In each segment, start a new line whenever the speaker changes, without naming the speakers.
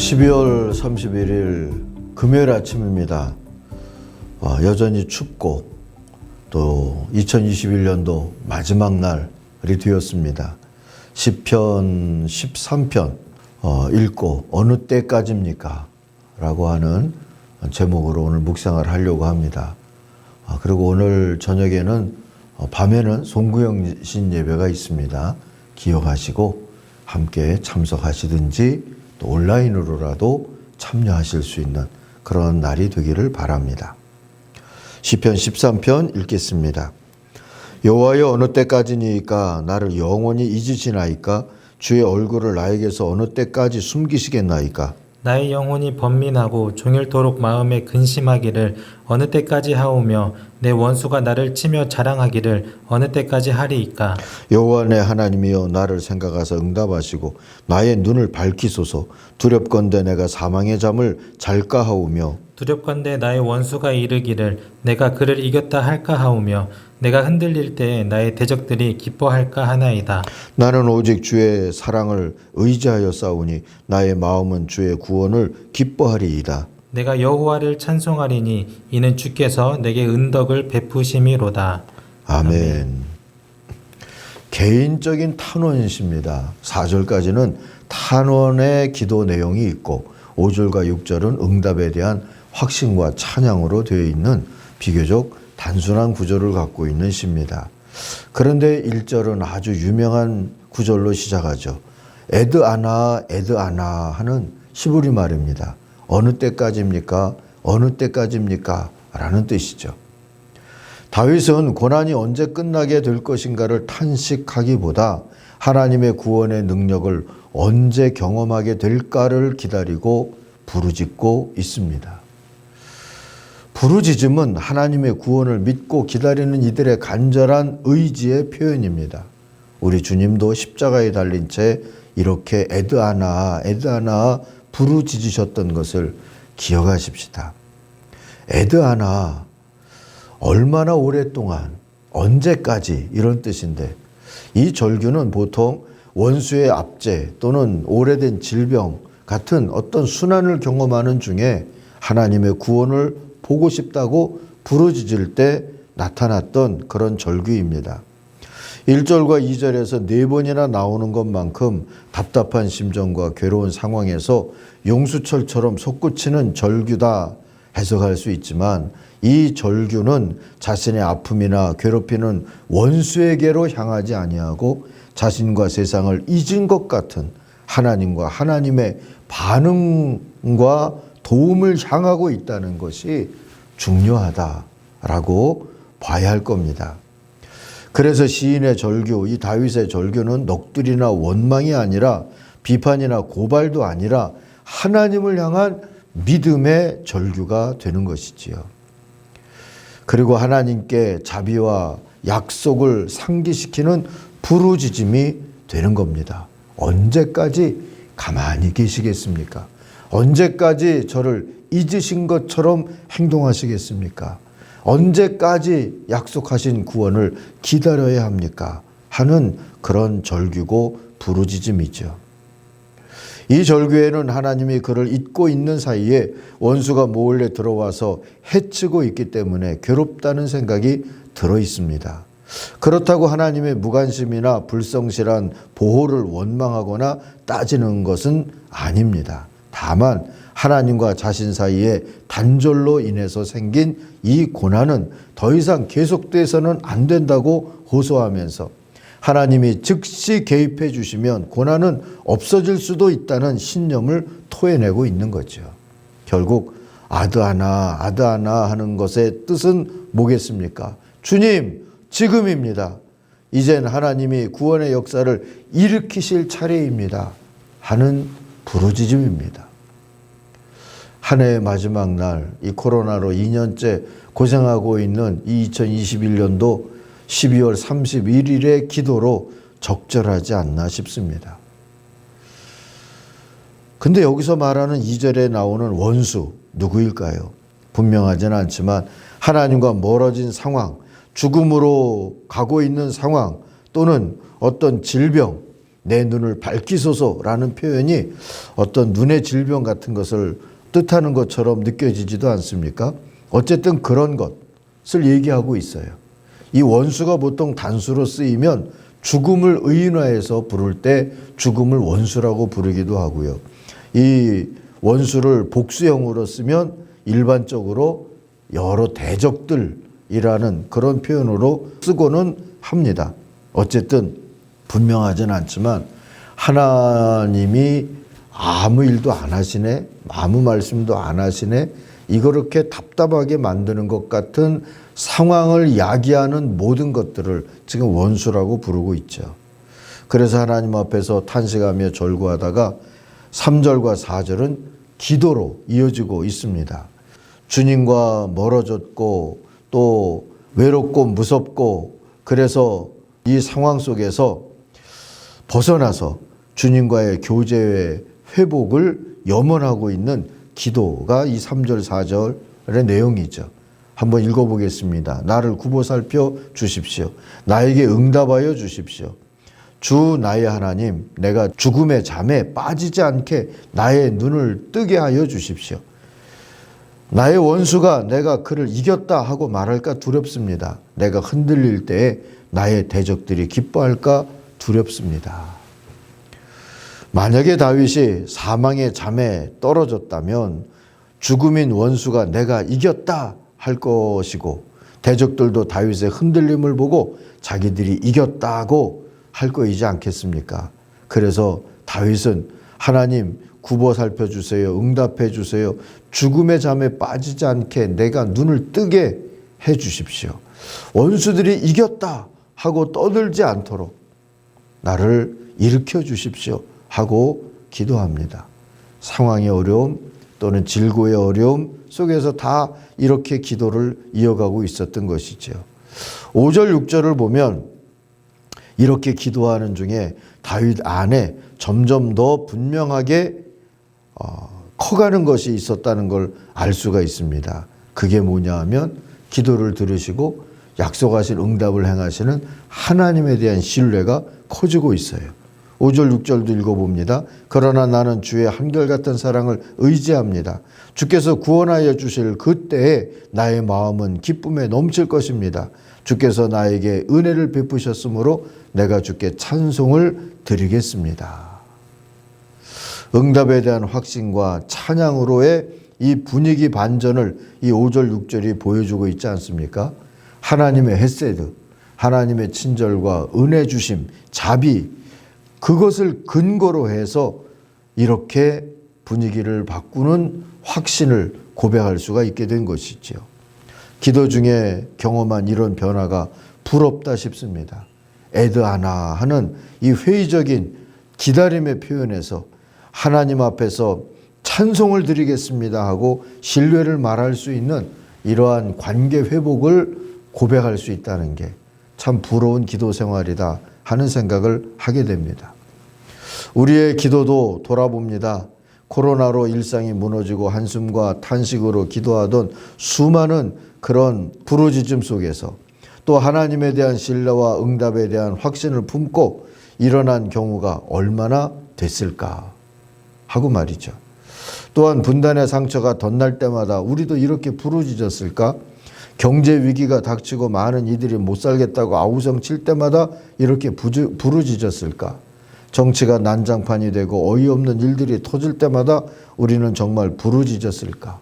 12월 31일 금요일 아침입니다. 여전히 춥고 또 2021년도 마지막 날이 되었습니다. 시편 13편 읽고 어느 때까지입니까? 라고 하는 제목으로 오늘 묵상을 하려고 합니다. 그리고 오늘 저녁에는 밤에는 송구영신 예배가 있습니다. 기억하시고 함께 참석하시든지 또 온라인으로라도 참여하실 수 있는 그런 날이 되기를 바랍니다. 시편 13편 읽겠습니다. 여호와여 어느 때까지니까 나를 영원히 잊으시나이까? 주의 얼굴을 나에게서 어느 때까지 숨기시겠나이까?
나의 영혼이 번민하고 종일토록 마음에 근심하기를 어느 때까지 하오며 내 원수가 나를 치며 자랑하기를 어느 때까지 하리이까?
여호와 내 하나님이여 나를 생각하사 응답하시고 나의 눈을 밝히소서. 두렵건대 내가 사망의 잠을 잘까 하오며
두렵건대 나의 원수가 이르기를 내가 그를 이겼다 할까 하오며 내가 흔들릴 때에 나의 대적들이 기뻐할까 하나이다.
나는 오직 주의 사랑을 의지하여 싸우니 나의 마음은 주의 구원을 기뻐하리이다.
내가 여호와를 찬송하리니 이는 주께서 내게 은덕을 베푸심이로다.
아멘. 개인적인 탄원이십니다. 4절까지는 탄원의 기도 내용이 있고 5절과 6절은 응답에 대한 확신과 찬양으로 되어 있는 비교적 단순한 구절을 갖고 있는 시입니다. 그런데 1절은 아주 유명한 구절로 시작하죠. 에드아나 에드아나 하는 히브리 말입니다. 어느 때까지입니까? 어느 때까지입니까? 라는 뜻이죠. 다윗은 고난이 언제 끝나게 될 것인가를 탄식하기보다 하나님의 구원의 능력을 언제 경험하게 될까를 기다리고 부르짖고 있습니다. 부르짖음은 하나님의 구원을 믿고 기다리는 이들의 간절한 의지의 표현입니다. 우리 주님도 십자가에 달린 채 이렇게 에드아나 에드아나 부르짖으셨던 것을 기억하십시다. 에드아나 얼마나 오랫동안 언제까지 이런 뜻인데 이 절규는 보통 원수의 압제 또는 오래된 질병 같은 어떤 순환을 경험하는 중에 하나님의 구원을 보고 싶다고 부르짖을 때 나타났던 그런 절규입니다. 1절과 2절에서 4번이나 나오는 것만큼 답답한 심정과 괴로운 상황에서 용수철처럼 솟구치는 절규다 해석할 수 있지만 이 절규는 자신의 아픔이나 괴롭히는 원수에게로 향하지 아니하고 자신과 세상을 잊은 것 같은 하나님과 하나님의 반응과 도움을 향하고 있다는 것이 중요하다라고 봐야 할 겁니다. 그래서 시인의 절규, 이 다윗의 절규는 넋두리나 원망이 아니라 비판이나 고발도 아니라 하나님을 향한 믿음의 절규가 되는 것이지요. 그리고 하나님께 자비와 약속을 상기시키는 부르짖음이 되는 겁니다. 언제까지 가만히 계시겠습니까? 언제까지 저를 잊으신 것처럼 행동하시겠습니까? 언제까지 약속하신 구원을 기다려야 합니까? 하는 그런 절규고 부르짖음이죠. 이 절규에는 하나님이 그를 잊고 있는 사이에 원수가 몰래 들어와서 해치고 있기 때문에 괴롭다는 생각이 들어 있습니다. 그렇다고 하나님의 무관심이나 불성실한 보호를 원망하거나 따지는 것은 아닙니다. 다만 하나님과 자신 사이에 단절로 인해서 생긴 이 고난은 더 이상 계속돼서는 안 된다고 호소하면서 하나님이 즉시 개입해 주시면 고난은 없어질 수도 있다는 신념을 토해내고 있는 거죠. 결국 아드아나 아드아나 하는 것의 뜻은 뭐겠습니까? 주님, 지금입니다. 이젠 하나님이 구원의 역사를 일으키실 차례입니다. 하는 부르짖음입니다. 한 해의 마지막 날, 이 코로나로 2년째 고생하고 있는 이 2021년도 12월 31일의 기도로 적절하지 않나 싶습니다. 근데 여기서 말하는 2절에 나오는 원수, 누구일까요? 분명하지는 않지만 하나님과 멀어진 상황, 죽음으로 가고 있는 상황 또는 어떤 질병, 내 눈을 밝히소서라는 표현이 어떤 눈의 질병 같은 것을 뜻하는 것처럼 느껴지지도 않습니까? 어쨌든 그런 것을 얘기하고 있어요. 이 원수가 보통 단수로 쓰이면 죽음을 의인화해서 부를 때 죽음을 원수라고 부르기도 하고요. 이 원수를 복수형으로 쓰면 일반적으로 여러 대적들이라는 그런 표현으로 쓰고는 합니다. 어쨌든 분명하진 않지만 하나님이 아무 일도 안 하시네, 아무 말씀도 안 하시네, 이렇게 답답하게 만드는 것 같은 상황을 야기하는 모든 것들을 지금 원수라고 부르고 있죠. 그래서 하나님 앞에서 탄식하며 절구하다가 3절과 4절은 기도로 이어지고 있습니다. 주님과 멀어졌고 또 외롭고 무섭고 그래서 이 상황 속에서 벗어나서 주님과의 교제의 회복을 염원하고 있는 기도가 이 3절 4절의 내용이죠. 한번 읽어보겠습니다. 나를 굽어 살펴 주십시오. 나에게 응답하여 주십시오. 주 나의 하나님, 내가 죽음의 잠에 빠지지 않게 나의 눈을 뜨게 하여 주십시오. 나의 원수가 내가 그를 이겼다 하고 말할까 두렵습니다. 내가 흔들릴 때에 나의 대적들이 기뻐할까 두렵습니다. 만약에 다윗이 사망의 잠에 떨어졌다면 죽음인 원수가 내가 이겼다 할 것이고 대적들도 다윗의 흔들림을 보고 자기들이 이겼다고 할 거이지 않겠습니까? 그래서 다윗은 하나님 굽어 살펴주세요. 응답해 주세요. 죽음의 잠에 빠지지 않게 내가 눈을 뜨게 해 주십시오. 원수들이 이겼다 하고 떠들지 않도록 나를 일으켜 주십시오 하고 기도합니다. 상황의 어려움 또는 질고의 어려움 속에서 다 이렇게 기도를 이어가고 있었던 것이죠. 5절 6절을 보면 이렇게 기도하는 중에 다윗 안에 점점 더 분명하게 커가는 것이 있었다는 걸 알 수가 있습니다. 그게 뭐냐 하면 기도를 들으시고 약속하신 응답을 행하시는 하나님에 대한 신뢰가 커지고 있어요. 5절 6절도 읽어봅니다. 그러나 나는 주의 한결같은 사랑을 의지합니다. 주께서 구원하여 주실 그때에 나의 마음은 기쁨에 넘칠 것입니다. 주께서 나에게 은혜를 베푸셨으므로 내가 주께 찬송을 드리겠습니다. 응답에 대한 확신과 찬양으로의 이 분위기 반전을 이 5절 6절이 보여주고 있지 않습니까? 하나님의 헤세드, 하나님의 친절과 은혜 주심, 자비, 그것을 근거로 해서 이렇게 분위기를 바꾸는 확신을 고백할 수가 있게 된 것이지요. 기도 중에 경험한 이런 변화가 부럽다 싶습니다. 에드하나 하는 이 회의적인 기다림의 표현에서 하나님 앞에서 찬송을 드리겠습니다 하고 신뢰를 말할 수 있는 이러한 관계 회복을 고백할 수 있다는 게 참 부러운 기도 생활이다 하는 생각을 하게 됩니다. 우리의 기도도 돌아봅니다. 코로나로 일상이 무너지고 한숨과 탄식으로 기도하던 수많은 그런 부르짖음 속에서 또 하나님에 대한 신뢰와 응답에 대한 확신을 품고 일어난 경우가 얼마나 됐을까 하고 말이죠. 또한 분단의 상처가 덧날 때마다 우리도 이렇게 부르짖었을까? 경제 위기가 닥치고 많은 이들이 못 살겠다고 아우성 칠 때마다 이렇게 부르짖었을까? 정치가 난장판이 되고 어이없는 일들이 터질 때마다 우리는 정말 부르짖었을까?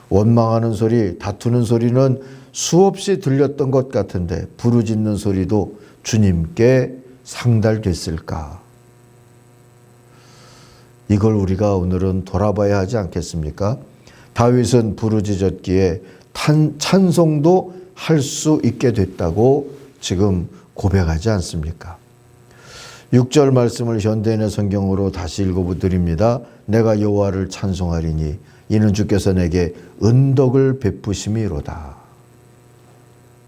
원망하는 소리, 다투는 소리는 수없이 들렸던 것 같은데 부르짖는 소리도 주님께 상달됐을까? 이걸 우리가 오늘은 돌아봐야 하지 않겠습니까? 다윗은 부르짖었기에 찬송도 할 수 있게 됐다고 지금 고백하지 않습니까? 6절 말씀을 현대인의 성경으로 다시 읽어드립니다. 내가 여호와를 찬송하리니 이는 주께서 내게 은덕을 베푸심이로다.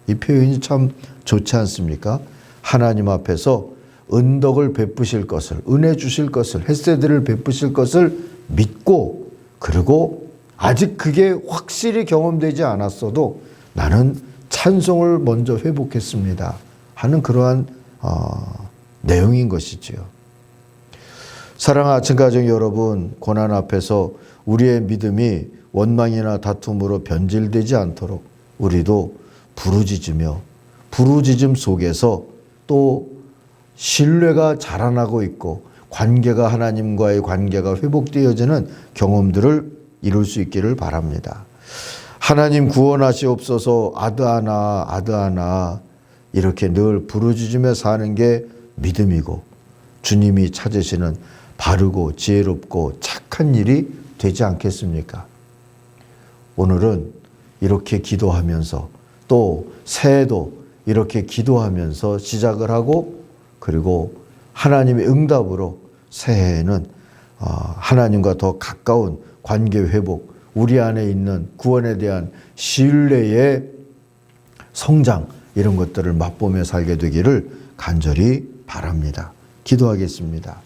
이 표현이 참 좋지 않습니까? 하나님 앞에서 은덕을 베푸실 것을, 은혜 주실 것을, 헤세드를 베푸실 것을 믿고, 그리고 아직 그게 확실히 경험되지 않았어도 나는 찬송을 먼저 회복했습니다 하는 그러한 내용인 것이지요. 사랑하는 아침 가정 여러분, 고난 앞에서 우리의 믿음이 원망이나 다툼으로 변질되지 않도록 우리도 부르짖으며 부르짖음 속에서 또 신뢰가 자라나고 있고 관계가 하나님과의 관계가 회복되어지는 경험들을 이룰 수 있기를 바랍니다. 하나님 구원하시옵소서 아드아나 아드아나 이렇게 늘 부르짖으며 사는 게 믿음이고 주님이 찾으시는 바르고 지혜롭고 착한 일이 되지 않겠습니까? 오늘은 이렇게 기도하면서 또 새해도 이렇게 기도하면서 시작을 하고 그리고 하나님의 응답으로 새해에는 하나님과 더 가까운 관계 회복, 우리 안에 있는 구원에 대한 신뢰의 성장 이런 것들을 맛보며 살게 되기를 간절히 바랍니다. 기도하겠습니다.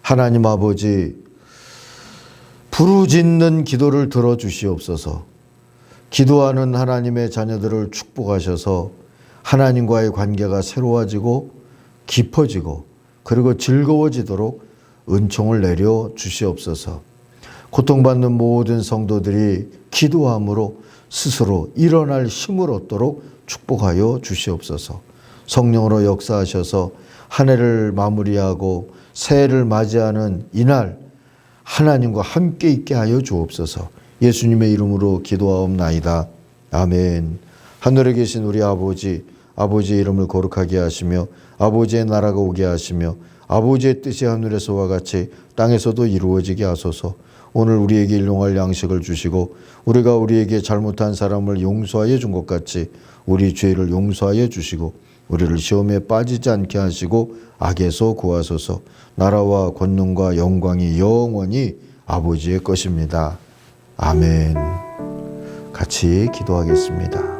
하나님 아버지, 부르짖는 기도를 들어주시옵소서. 기도하는 하나님의 자녀들을 축복하셔서 하나님과의 관계가 새로워지고 깊어지고 그리고 즐거워지도록 은총을 내려 주시옵소서. 고통받는 모든 성도들이 기도함으로 스스로 일어날 힘을 얻도록 축복하여 주시옵소서. 성령으로 역사하셔서 한 해를 마무리하고 새해를 맞이하는 이날 하나님과 함께 있게 하여 주옵소서. 예수님의 이름으로 기도하옵나이다. 아멘. 하늘에 계신 우리 아버지, 아버지의 이름을 거룩하게 하시며 아버지의 나라가 오게 하시며 아버지의 뜻이 하늘에서와 같이 땅에서도 이루어지게 하소서. 오늘 우리에게 일용할 양식을 주시고 우리가 우리에게 잘못한 사람을 용서하여 준 것 같이 우리 죄를 용서하여 주시고 우리를 시험에 빠지지 않게 하시고 악에서 구하소서. 나라와 권능과 영광이 영원히 아버지의 것입니다. 아멘. 같이 기도하겠습니다.